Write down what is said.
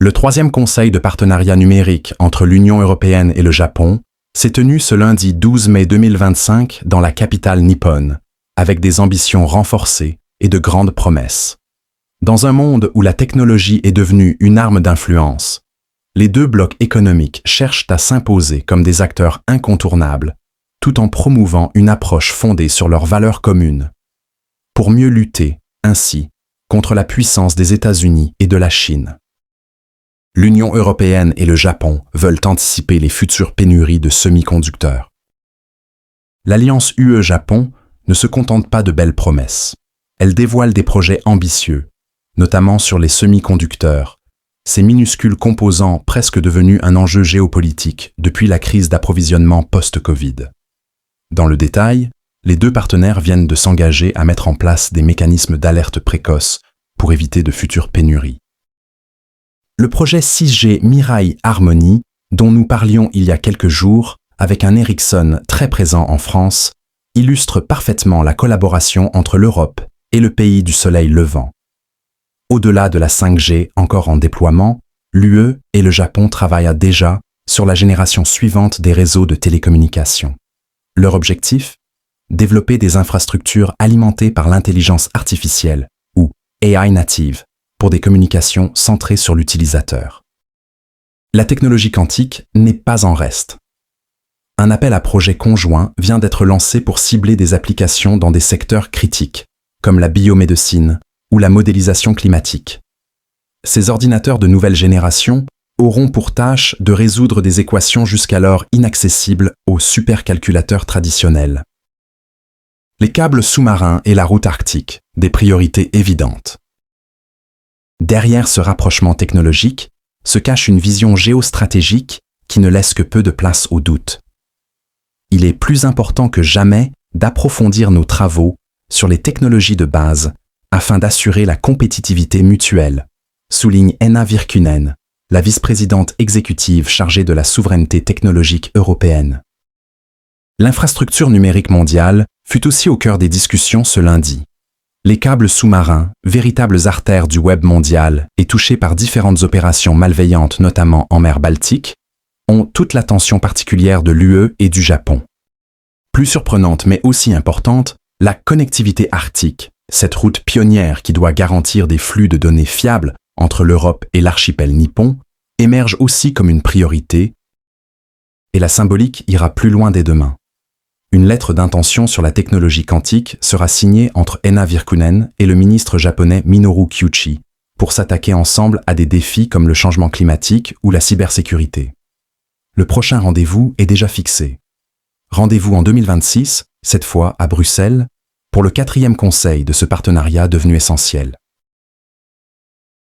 Le troisième conseil de partenariat numérique entre l'Union européenne et le Japon s'est tenu ce lundi 12 mai 2025 dans la capitale nippone, avec des ambitions renforcées et de grandes promesses. Dans un monde où la technologie est devenue une arme d'influence, les deux blocs économiques cherchent à s'imposer comme des acteurs incontournables, tout en promouvant une approche fondée sur leurs valeurs communes, pour mieux lutter, ainsi, contre la puissance des États-Unis et de la Chine. L'Union européenne et le Japon veulent anticiper les futures pénuries de semi-conducteurs. L'alliance UE-Japon ne se contente pas de belles promesses. Elle dévoile des projets ambitieux, notamment sur les semi-conducteurs, ces minuscules composants presque devenus un enjeu géopolitique depuis la crise d'approvisionnement post-Covid. Dans le détail, les deux partenaires viennent de s'engager à mettre en place des mécanismes d'alerte précoce pour éviter de futures pénuries. Le projet 6G Mirai Harmony, dont nous parlions il y a quelques jours, avec un Ericsson très présent en France, illustre parfaitement la collaboration entre l'Europe et le pays du soleil levant. Au-delà de la 5G encore en déploiement, l'UE et le Japon travaillent déjà sur la génération suivante des réseaux de télécommunications. Leur objectif ? Développer des infrastructures alimentées par l'intelligence artificielle, ou AI native, pour des communications centrées sur l'utilisateur. La technologie quantique n'est pas en reste. Un appel à projet conjoint vient d'être lancé pour cibler des applications dans des secteurs critiques, comme la biomédecine ou la modélisation climatique. Ces ordinateurs de nouvelle génération auront pour tâche de résoudre des équations jusqu'alors inaccessibles aux supercalculateurs traditionnels. Les câbles sous-marins et la route arctique, des priorités évidentes. Derrière ce rapprochement technologique se cache une vision géostratégique qui ne laisse que peu de place au doute. Il est plus important que jamais d'approfondir nos travaux sur les technologies de base afin d'assurer la compétitivité mutuelle, souligne Henna Virkkunen, la vice-présidente exécutive chargée de la souveraineté technologique européenne. L'infrastructure numérique mondiale fut aussi au cœur des discussions ce lundi. Les câbles sous-marins, véritables artères du web mondial et touchés par différentes opérations malveillantes, notamment en mer Baltique, ont toute l'attention particulière de l'UE et du Japon. Plus surprenante mais aussi importante, la connectivité arctique, cette route pionnière qui doit garantir des flux de données fiables entre l'Europe et l'archipel nippon, émerge aussi comme une priorité, et la symbolique ira plus loin dès demain. Une lettre d'intention sur la technologie quantique sera signée entre Henna Virkkunen et le ministre japonais Minoru Kyuchi pour s'attaquer ensemble à des défis comme le changement climatique ou la cybersécurité. Le prochain rendez-vous est déjà fixé. Rendez-vous en 2026, cette fois à Bruxelles, pour le 4e conseil de ce partenariat devenu essentiel.